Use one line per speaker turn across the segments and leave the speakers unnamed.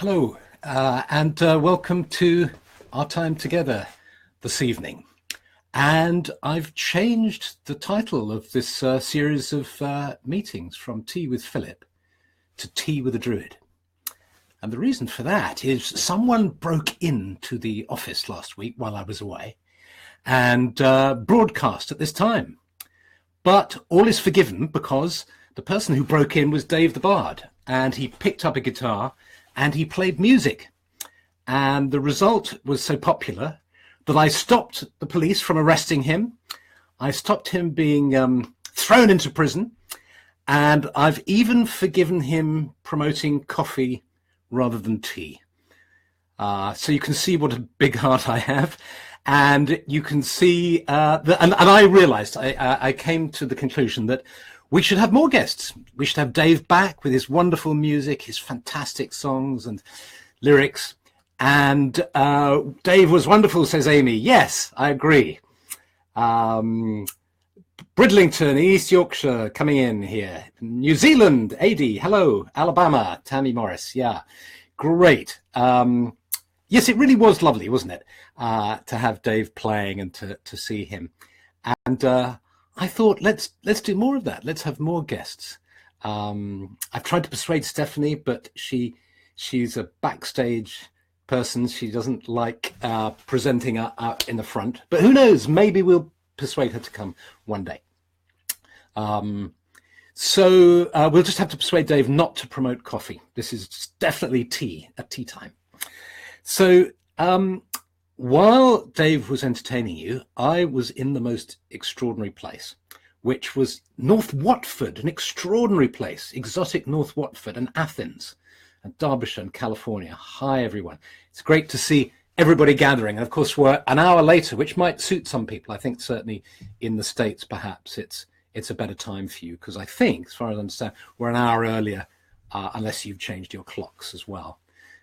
Hello, and welcome to our time together this evening. And I've changed the title of this series of meetings from Tea with Philip to Tea with a Druid. And the reason for that is someone broke into the office last week while I was away and broadcast at this time. But all is forgiven because the person who broke in was Dave the Bard, and he picked up a guitar and he played music. And the result was so popular that I stopped the police from arresting him. I stopped him being thrown into prison. And I've even forgiven him promoting coffee rather than tea. So you can see what a big heart I have. And you can see, and I realized, I came to the conclusion that we should have more guests. We should have Dave back with his wonderful music, his fantastic songs and lyrics. And Dave was wonderful, says Amy. Yes, I agree. Bridlington, East Yorkshire, coming in here. New Zealand, AD, hello. Alabama, Tammy Morris, yeah, great. Yes, it really was lovely, wasn't it, to have Dave playing and to see him. And I thought, let's do more of that. Let's have more guests. I've tried to persuade Stephanie, but she's a backstage person. She doesn't like presenting out in the front. But who knows? Maybe we'll persuade her to come one day. So we'll just have to persuade Dave not to promote coffee. This is definitely tea at tea time. So while Dave was entertaining you, I was in the most extraordinary place, which was North Watford, an extraordinary place, exotic North Watford, and Athens, and Derbyshire and California. Hi, everyone. It's great to see everybody gathering. And of course, we're an hour later, which might suit some people. I think certainly in the States, perhaps it's a better time for you, because I think, as far as I understand, we're an hour earlier, unless you've changed your clocks as well.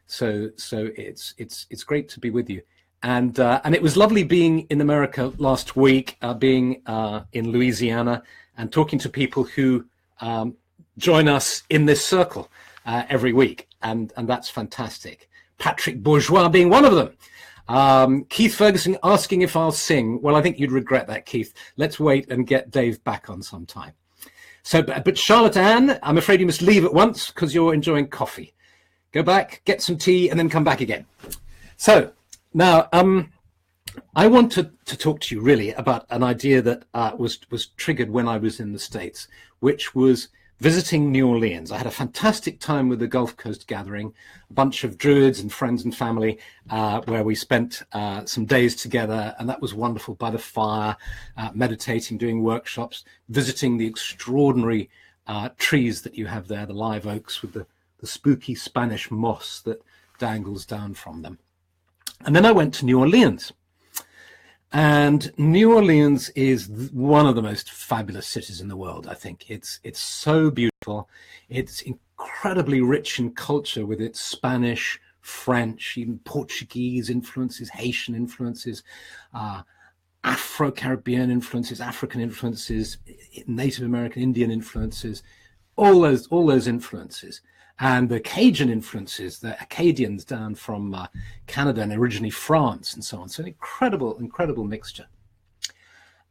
So it's great to be with you. And it was lovely being in America last week, being in Louisiana and talking to people who join us in this circle every week. And that's fantastic. Patrick Bourgeois being one of them. Keith Ferguson asking if I'll sing. Well, I think you'd regret that, Keith. Let's wait and get Dave back on sometime. So, but Charlotte Ann, I'm afraid you must leave at once because you're enjoying coffee. Go back, get some tea, and then come back again. So now, I want to talk to you really about an idea that was triggered when I was in the States, which was visiting New Orleans. I had a fantastic time with the Gulf Coast Gathering, a bunch of Druids and friends and family, where we spent some days together, and that was wonderful, by the fire, meditating, doing workshops, visiting the extraordinary trees that you have there, the live oaks with the spooky Spanish moss that dangles down from them. And then I went to New Orleans. And New Orleans is one of the most fabulous cities in the world, I think. It's so beautiful. It's incredibly rich in culture with its Spanish, French, even Portuguese influences, Haitian influences, Afro-Caribbean influences, African influences, Native American, Indian influences, all those influences. And the Cajun influences, the Acadians down from Canada and originally France and so on. So an incredible mixture.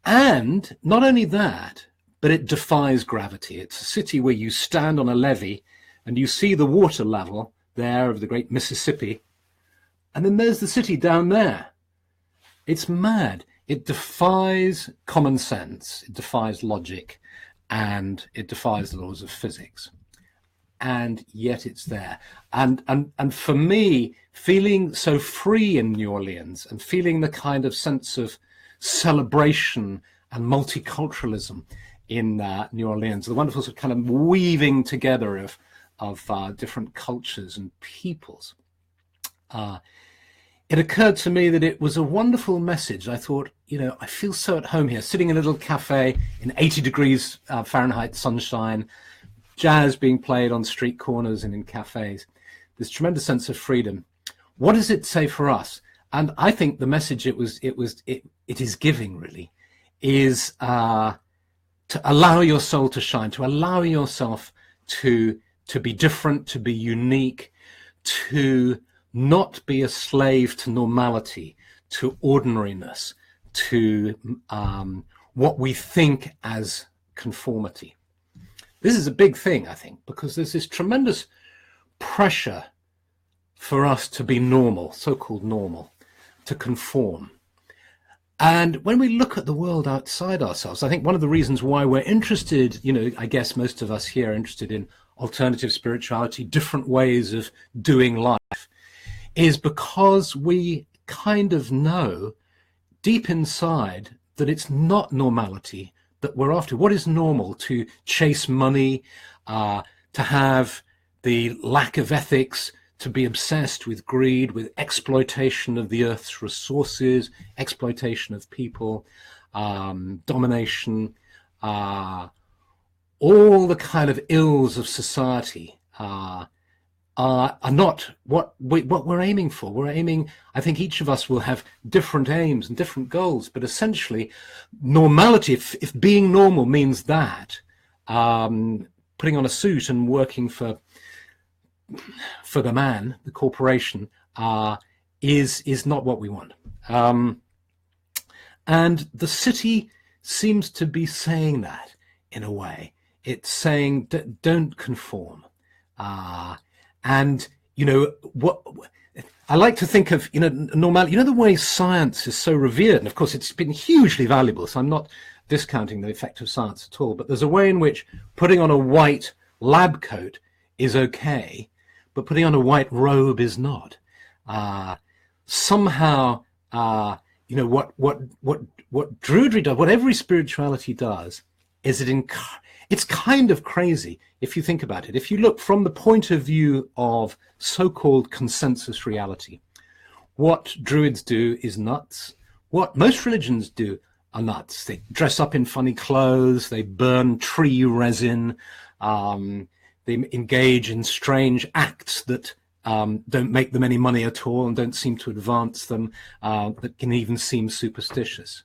And not only that, but it defies gravity. It's a city where you stand on a levee and you see the water level there of the great Mississippi. And then there's the city down there. It's mad. It defies common sense. It defies logic. And it defies the laws of physics. And yet it's there. And for me, feeling so free in New Orleans and feeling the kind of sense of celebration and multiculturalism in New Orleans, the wonderful sort of kind of weaving together of different cultures and peoples, it occurred to me that it was a wonderful message. I thought, I feel so at home here, sitting in a little cafe in 80 degrees Fahrenheit sunshine, jazz being played on street corners and in cafes, this tremendous sense of freedom. What does it say for us? And I think the message it is giving really is to allow your soul to shine, to allow yourself to be different, to be unique, to not be a slave to normality, to ordinariness, to what we think as conformity. This is a big thing, I think, because there's this tremendous pressure for us to be normal, so-called normal, to conform. And when we look at the world outside ourselves, I think one of the reasons why we're interested, I guess most of us here are interested in alternative spirituality, different ways of doing life, is because we kind of know deep inside that it's not normality that we're after. What is normal? To chase money, to have the lack of ethics, to be obsessed with greed, with exploitation of the earth's resources, exploitation of people, domination, all the kind of ills of society are not what we're aiming for. We're aiming, I think each of us will have different aims and different goals, but essentially normality, if being normal means that, putting on a suit and working for the man, the corporation, is not what we want. And the city seems to be saying that in a way. It's saying, don't conform. And, what I like to think of, normality, the way science is so revered, and of course it's been hugely valuable, so I'm not discounting the effect of science at all, but there's a way in which putting on a white lab coat is okay, but putting on a white robe is not. Somehow, what Druidry does, what every spirituality does, is it's kind of crazy if you think about it. If you look from the point of view of so-called consensus reality, what Druids do is nuts. What most religions do are nuts. They dress up in funny clothes, they burn tree resin, they engage in strange acts that don't make them any money at all and don't seem to advance them, that can even seem superstitious.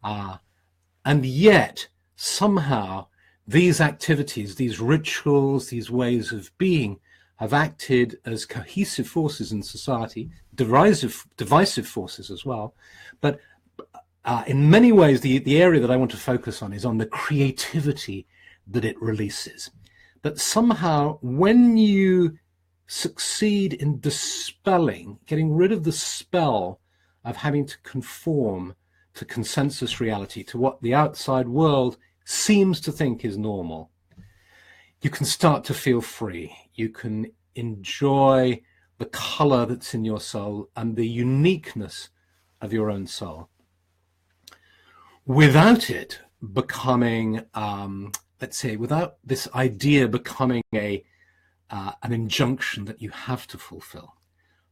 And yet, somehow, these activities, these rituals, these ways of being have acted as cohesive forces in society, divisive forces as well. But in many ways, the area that I want to focus on is on the creativity that it releases. That somehow, when you succeed in dispelling, getting rid of the spell of having to conform to consensus reality, to what the outside world seems to think is normal, you can start to feel free. You can enjoy the color that's in your soul and the uniqueness of your own soul without it becoming, let's say, without this idea becoming an injunction that you have to fulfill.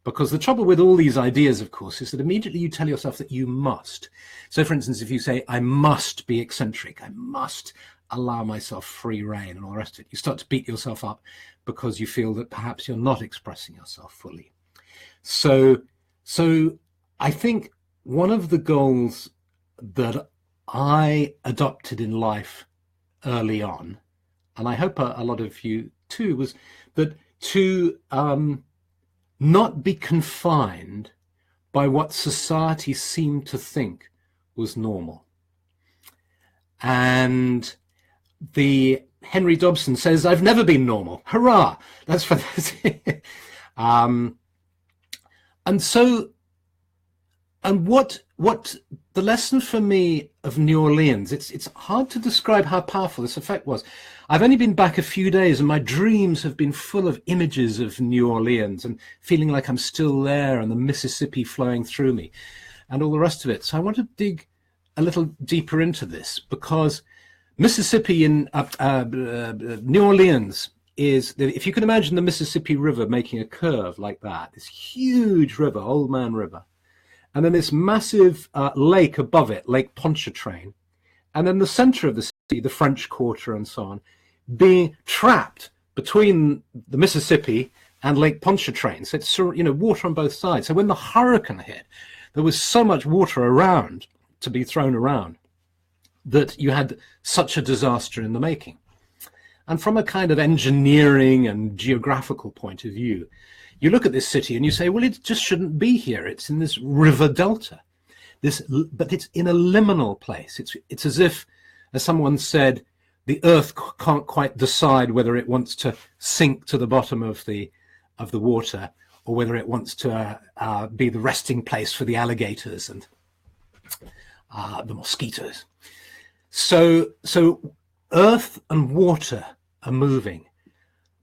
Because the trouble with all these ideas, of course, is that immediately you tell yourself that you must. So, for instance, if you say, I must be eccentric, I must allow myself free rein and all the rest of it, you start to beat yourself up because you feel that perhaps you're not expressing yourself fully. So I think one of the goals that I adopted in life early on, and I hope a lot of you too, was that to not be confined by what society seemed to think was normal. And the Henry Dobson says, I've never been normal. Hurrah! That's fantastic. And what the lesson for me of New Orleans, it's hard to describe how powerful this effect was. I've only been back a few days and my dreams have been full of images of New Orleans and feeling like I'm still there and the Mississippi flowing through me and all the rest of it. So I want to dig a little deeper into this, because Mississippi in New Orleans is, if you can imagine the Mississippi River making a curve like that, this huge river, Old Man River, and then this massive lake above it, Lake Pontchartrain, and then the center of the city, the French Quarter and so on, being trapped between the Mississippi and Lake Pontchartrain. So it's, water on both sides. So when the hurricane hit, there was so much water around to be thrown around that you had such a disaster in the making. And from a kind of engineering and geographical point of view, you look at this city and you say, well, it just shouldn't be here. It's in this river delta, but it's in a liminal place. It's as if, as someone said, the earth can't quite decide whether it wants to sink to the bottom of the water, or whether it wants to be the resting place for the alligators and the mosquitoes. So earth and water are moving.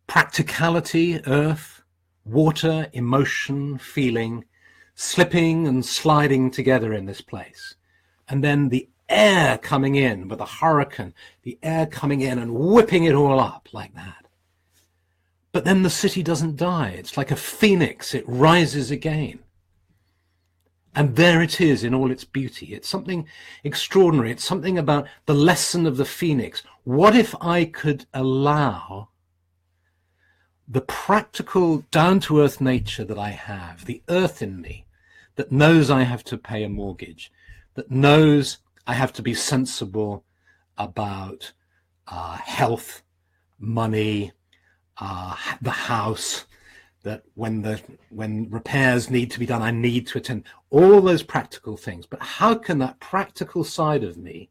Practicality, earth, water, emotion, feeling, slipping and sliding together in this place. And then the air coming in with a hurricane, the air coming in and whipping it all up like that. But then the city doesn't die. It's like a phoenix. It rises again. And there it is in all its beauty. It's something extraordinary. It's something about the lesson of the phoenix. What if I could allow the practical, down-to-earth nature that I have, the earth in me, that knows I have to pay a mortgage, that knows I have to be sensible about health, money, the house, that when repairs need to be done, I need to attend, all those practical things. But how can that practical side of me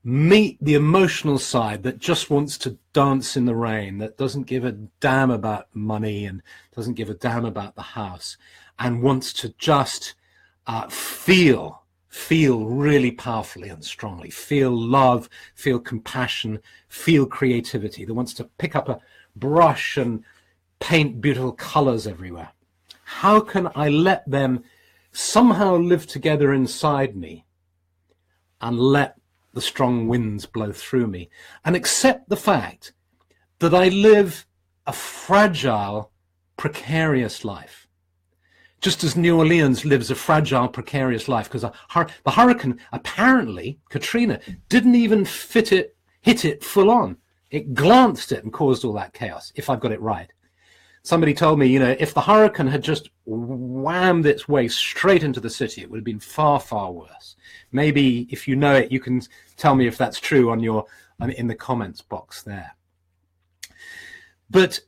meet the emotional side that just wants to dance in the rain, that doesn't give a damn about money and doesn't give a damn about the house, and wants to just feel really powerfully and strongly, feel love, feel compassion, feel creativity, that wants to pick up a brush and paint beautiful colors everywhere? How can I let them somehow live together inside me and let the strong winds blow through me, and accept the fact that I live a fragile, precarious life? Just as New Orleans lives a fragile, precarious life, because the hurricane, apparently, Katrina, didn't even hit it full on. It glanced it and caused all that chaos, if I've got it right. Somebody told me, if the hurricane had just whammed its way straight into the city, it would have been far, far worse. Maybe if you know it, you can tell me if that's true in the comments box there. But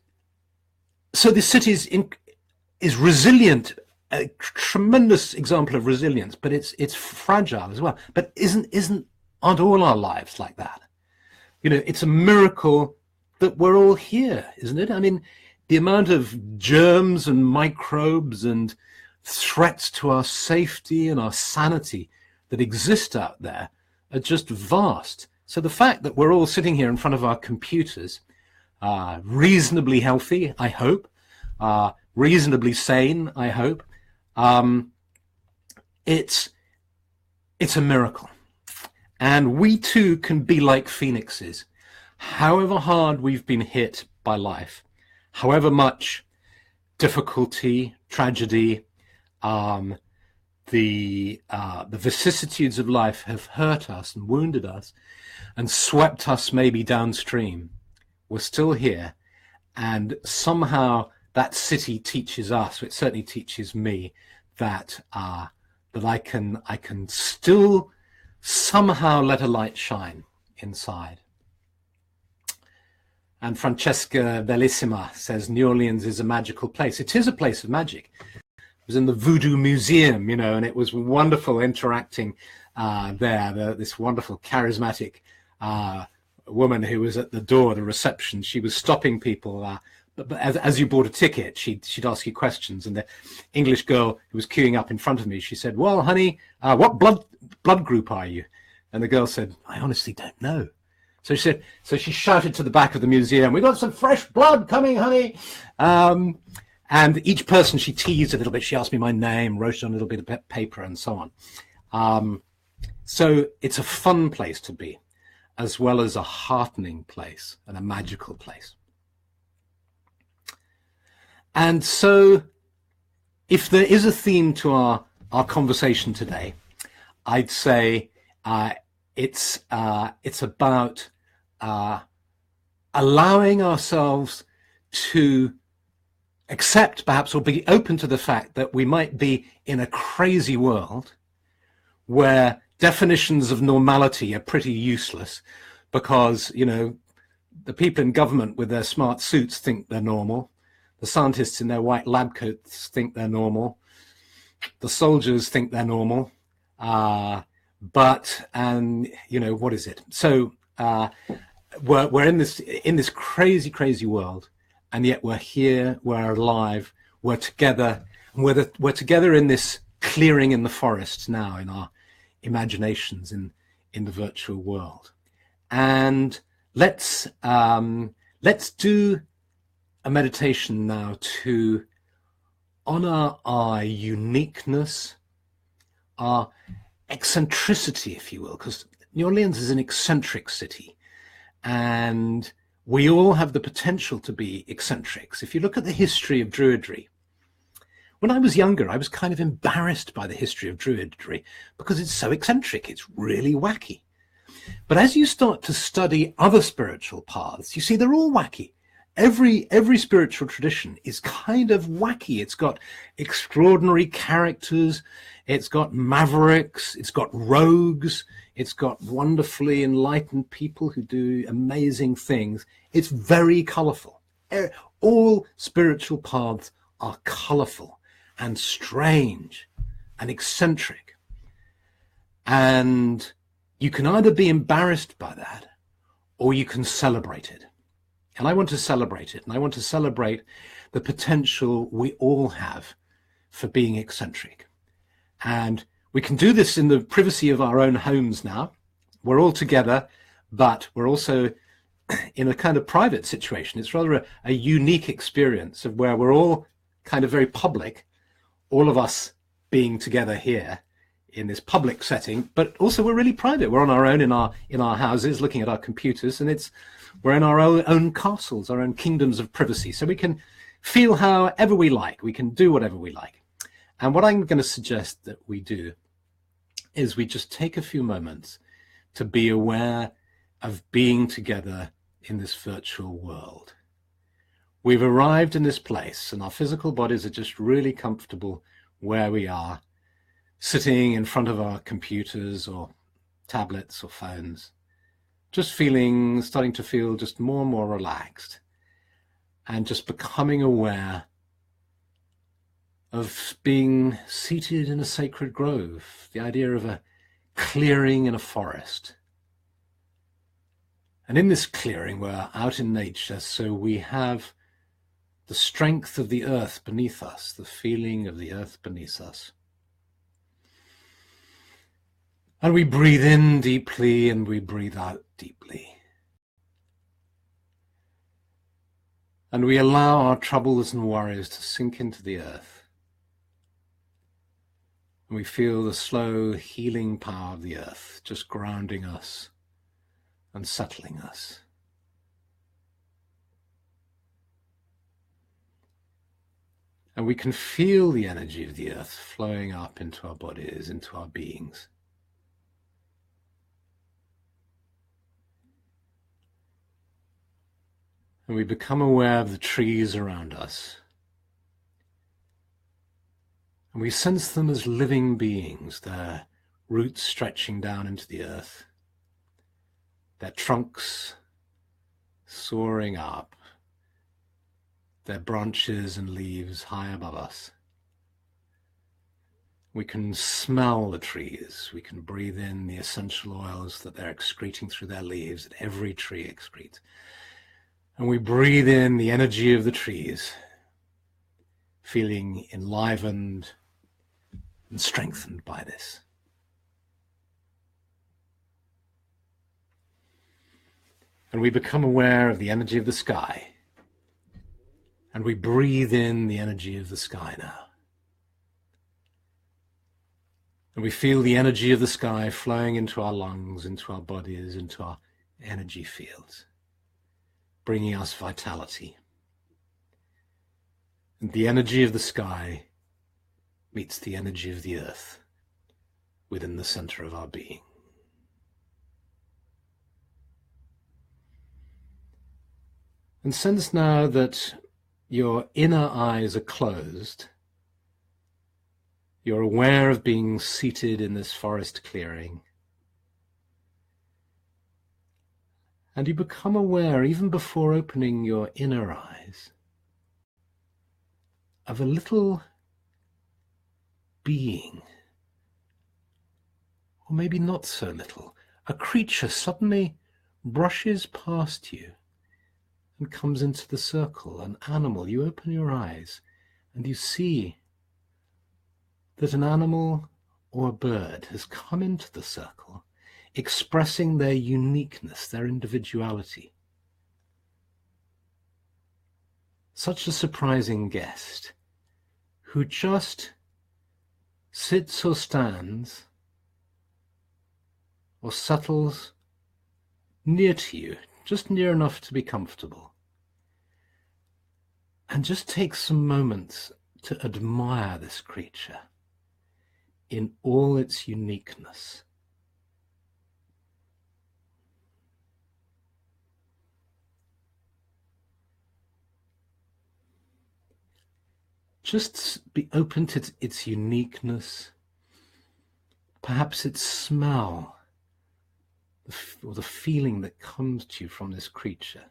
so the city is resilient, a tremendous example of resilience, but it's fragile as well. But aren't all our lives like that? It's a miracle that we're all here, isn't it? I mean, the amount of germs and microbes and threats to our safety and our sanity that exist out there are just vast. So the fact that we're all sitting here in front of our computers, reasonably healthy, I hope, reasonably sane, I hope, it's a miracle. And we too can be like phoenixes. However hard we've been hit by life, however much difficulty, tragedy, the vicissitudes of life have hurt us and wounded us and swept us maybe downstream, we're still here. And somehow that city teaches us, it certainly teaches me, that I can still somehow let a light shine inside. And Francesca Bellissima says New Orleans is a magical place. It is a place of magic. It was in the Voodoo Museum, and it was wonderful interacting there. This wonderful, charismatic woman who was at the door, the reception, she was stopping people. But as you bought a ticket, she'd ask you questions. And the English girl who was queuing up in front of me, she said, "Well, honey, what blood group are you?" And the girl said, "I honestly don't know." So she shouted to the back of the museum, "We've got some fresh blood coming, honey." And each person she teased a little bit. She asked me my name, wrote it on a little bit of paper, and so on. So it's a fun place to be, as well as a heartening place and a magical place. And so if there is a theme to our conversation today, I'd say it's about allowing ourselves to accept, perhaps, or be open to the fact that we might be in a crazy world where definitions of normality are pretty useless, because the people in government with their smart suits think they're normal. The The scientists in their white lab coats think they're normal. The soldiers think they're normal. And you know, what is it? So we're in this crazy world, and yet we're here, we're alive, we're together, and we're together in this clearing in the forest now, in our imaginations in the virtual world. And let's do a meditation now to honor our uniqueness, our eccentricity, if you will, because New Orleans is an eccentric city, and we all have the potential to be eccentrics. If you look at the history of Druidry, when I was younger, I was kind of embarrassed by the history of Druidry because it's so eccentric, it's really wacky. But as you start to study other spiritual paths, you see they're all wacky. Every spiritual tradition is kind of wacky. It's got extraordinary characters, it's got mavericks, it's got rogues, it's got wonderfully enlightened people who do amazing things. It's very colorful. All spiritual paths are colorful and strange and eccentric. And you can either be embarrassed by that or you can celebrate it. And I want to celebrate it. And I want to celebrate the potential we all have for being eccentric. And we can do this in the privacy of our own homes now. We're all together, but we're also in a kind of private situation. It's rather a unique experience of where we're all kind of very public, all of us being together here in this public setting, but also we're really private. We're on our own in our houses, looking at our computers, and we're in our own castles, our own kingdoms of privacy. So we can feel however we like. We can do whatever we like. And what I'm going to suggest that we do is we just take a few moments to be aware of being together in this virtual world. We've arrived in this place, and our physical bodies are just really comfortable where we are, sitting in front of our computers or tablets or phones, just starting to feel just more and more relaxed, and just becoming aware of being seated in a sacred grove, the idea of a clearing in a forest. And in this clearing, we're out in nature, so we have the strength of the earth beneath us, the feeling of the earth beneath us. And we breathe in deeply and we breathe out deeply. And we allow our troubles and worries to sink into the earth. And we feel the slow healing power of the earth just grounding us and settling us. And we can feel the energy of the earth flowing up into our bodies, into our beings. And we become aware of the trees around us. And we sense them as living beings, their roots stretching down into the earth, their trunks soaring up, their branches and leaves high above us. We can smell the trees. We can breathe in the essential oils that they're excreting through their leaves, that every tree excretes. And we breathe in the energy of the trees, feeling enlivened and strengthened by this. And we become aware of the energy of the sky. And we breathe in the energy of the sky now. And we feel the energy of the sky flowing into our lungs, into our bodies, into our energy fields, bringing us vitality. And the energy of the sky meets the energy of the earth within the center of our being. And sense now that your inner eyes are closed. You're aware of being seated in this forest clearing. And you become aware, even before opening your inner eyes, of a little being, or maybe not so little. A creature suddenly brushes past you and comes into the circle, an animal. You open your eyes and you see that an animal or a bird has come into the circle, expressing their uniqueness, their individuality. Such a surprising guest who just sits or stands or settles near to you, just near enough to be comfortable, and just takes some moments to admire this creature in all its uniqueness. Just be open to its uniqueness, perhaps its smell, or the feeling that comes to you from this creature.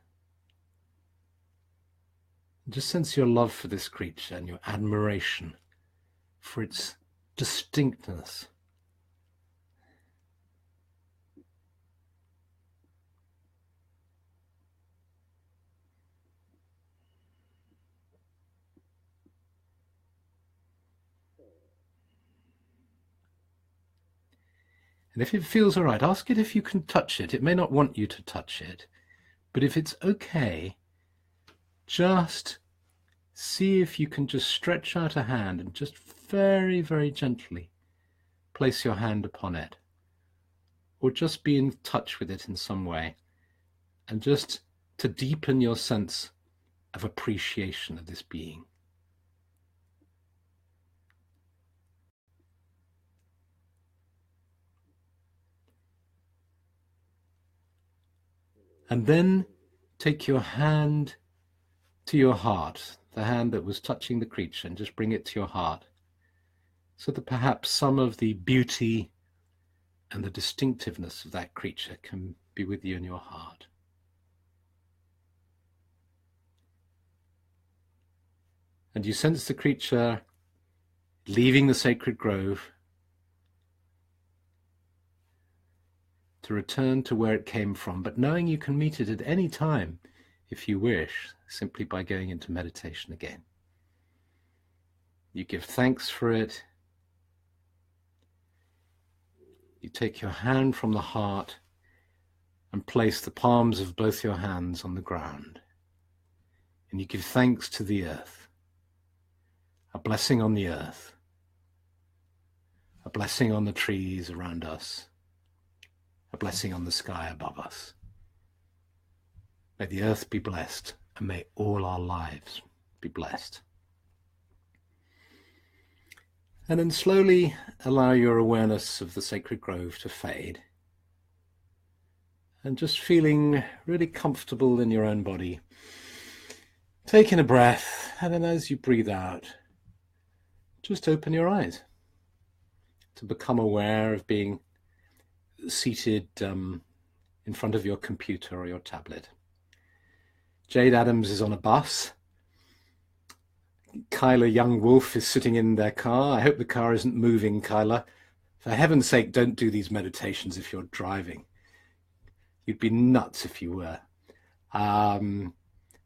Just sense your love for this creature and your admiration for its distinctness. And if it feels all right, ask it if you can touch it. It may not want you to touch it, but if it's okay, just see if you can just stretch out a hand and just very, very gently place your hand upon it, or just be in touch with it in some way, and just to deepen your sense of appreciation of this being. And then take your hand to your heart, the hand that was touching the creature, and just bring it to your heart, so that perhaps some of the beauty and the distinctiveness of that creature can be with you in your heart. And you sense the creature leaving the sacred grove to return to where it came from, but knowing you can meet it at any time if you wish, simply by going into meditation again. You give thanks for it. You take your hand from the heart and place the palms of both your hands on the ground. And you give thanks to the earth, a blessing on the earth, a blessing on the trees around us, a blessing on the sky above us. May the earth be blessed, and may all our lives be blessed. And then slowly allow your awareness of the sacred grove to fade, and just feeling really comfortable in your own body, taking a breath, and then as you breathe out, just open your eyes to become aware of being seated in front of your computer or your tablet. Jade Adams is on a bus. Kyla Young Wolf is sitting in their car. I hope the car isn't moving, Kyla. For heaven's sake, don't do these meditations if you're driving. You'd be nuts if you were.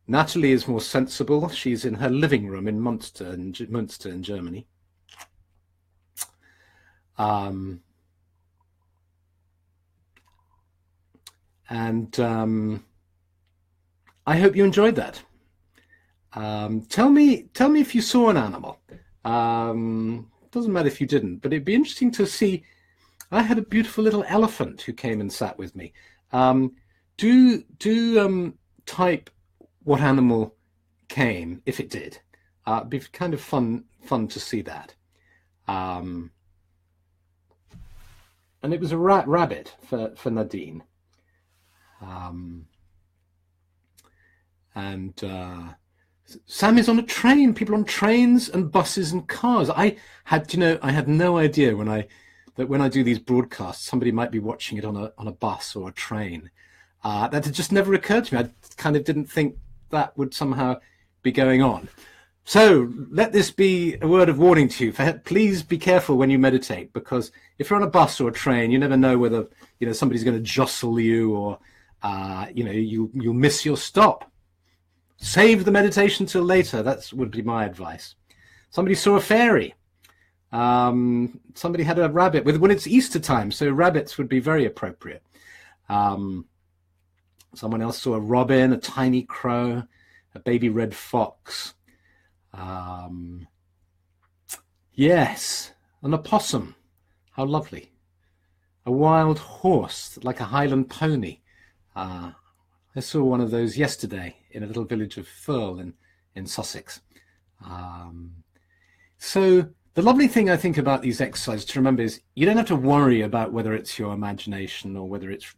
Natalie is more sensible. She's in her living room in Munster in Germany. I hope you enjoyed that. Tell me if you saw an animal. Doesn't matter if you didn't, but it'd be interesting to see. I had a beautiful little elephant who came and sat with me. Do type what animal came if it did. It'd be kind of fun to see that. And it was a rabbit for Nadine. Sam is on a train. People on trains and buses and cars. I had no idea when I do these broadcasts, somebody might be watching it on a bus or a train. That had just never occurred to me. I kind of didn't think that would somehow be going on. So let this be a word of warning to you. Please be careful when you meditate, because if you're on a bus or a train, you never know whether somebody's going to jostle you, or you'll miss your stop. Save the meditation till later. That would be my advice. Somebody saw a fairy. Somebody had a rabbit when it's Easter time, so rabbits would be very appropriate. Someone else saw a robin, a tiny crow, a baby red fox. Yes, an opossum. How lovely. A wild horse, like a Highland pony. I saw one of those yesterday in a little village of Firle in Sussex. So the lovely thing I think about these exercises to remember is you don't have to worry about whether it's your imagination or whether it's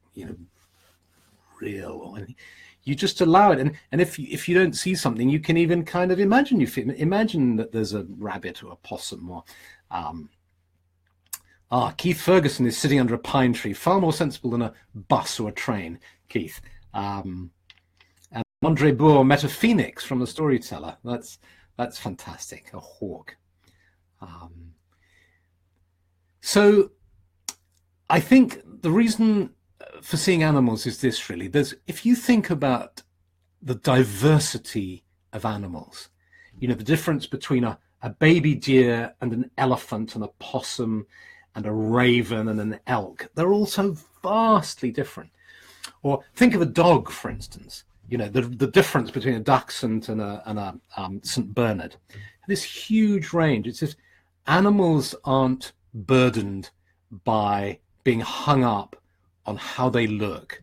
real or anything. You just allow it, and if you don't see something, you can even kind of imagine that there's a rabbit or a possum, or Keith Ferguson is sitting under a pine tree, far more sensible than a bus or a train, Keith. And Andre Bourg met a phoenix from The Storyteller. That's fantastic. A hawk. So I think the reason for seeing animals is this, really. If you think about the diversity of animals, the difference between a baby deer and an elephant and a possum and a raven and an elk, they're all so vastly different. Or think of a dog, for instance. The difference between a dachshund and a St. Bernard. This huge range. It's just animals aren't burdened by being hung up on how they look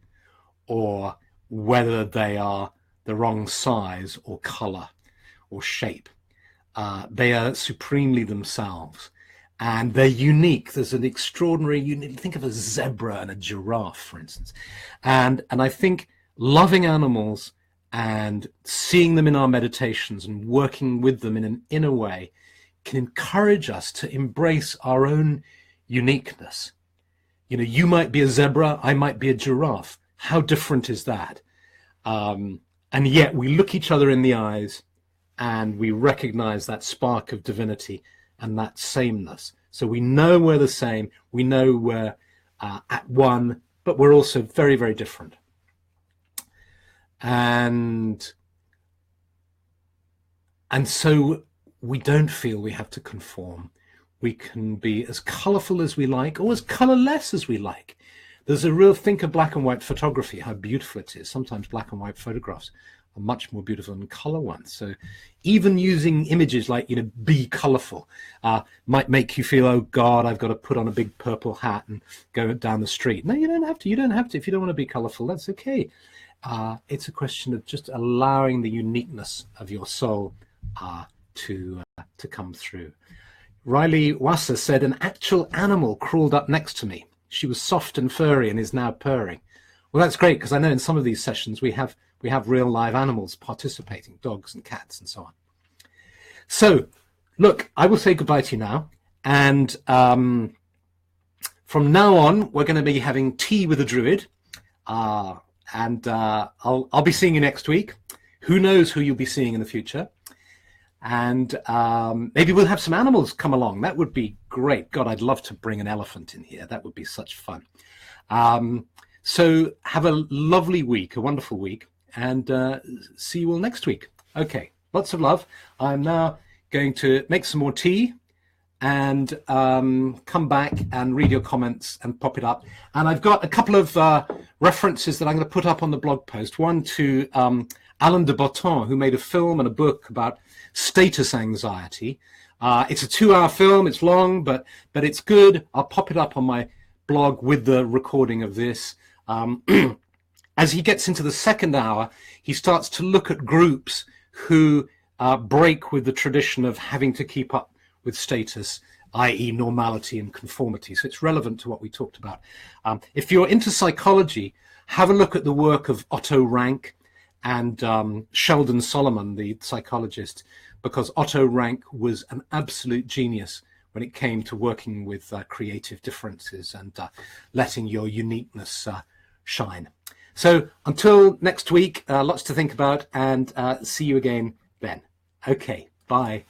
or whether they are the wrong size or color or shape. They are supremely themselves, and they're unique. There's an extraordinary unique. Think of a zebra and a giraffe, for instance. And I think loving animals and seeing them in our meditations and working with them in an inner way can encourage us to embrace our own uniqueness. You might be a zebra, I might be a giraffe. How different is that? And yet we look each other in the eyes and we recognize that spark of divinity and that sameness. So we know we're the same, we know we're at one, but we're also very, very different. And so we don't feel we have to conform. We can be as colorful as we like or as colorless as we like. There's a real think of black and white photography, how beautiful it is. Sometimes black and white photographs are much more beautiful than color ones. So even using images like, be colorful might make you feel, oh God, I've got to put on a big purple hat and go down the street. No, you don't have to. You don't have to. If you don't want to be colorful, that's okay. It's a question of just allowing the uniqueness of your soul to come through. Riley Wasser said, an actual animal crawled up next to me. She was soft and furry and is now purring. Well, that's great, because I know in some of these sessions we have real live animals participating, dogs and cats and so on. So, look, I will say goodbye to you now. And from now on, we're going to be having tea with a druid. I'll be seeing you next week. Who knows who you'll be seeing in the future? And maybe we'll have some animals come along. That would be great. God, I'd love to bring an elephant in here. That would be such fun. So have a lovely week, a wonderful week, and see you all next week. Okay, lots of love. I'm now going to make some more tea and come back and read your comments and pop it up. And I've got a couple of references that I'm going to put up on the blog post. One to Alain de Botton, who made a film and a book about status anxiety. It's a 2-hour film. It's long, but it's good. I'll pop it up on my blog with the recording of this. As he gets into the second hour, he starts to look at groups who break with the tradition of having to keep up with status, i.e. normality and conformity. So it's relevant to what we talked about. If you're into psychology, have a look at the work of Otto Rank and Sheldon Solomon, the psychologist, because Otto Rank was an absolute genius when it came to working with creative differences and letting your uniqueness shine. So until next week, lots to think about, and see you again then. Okay, Bye.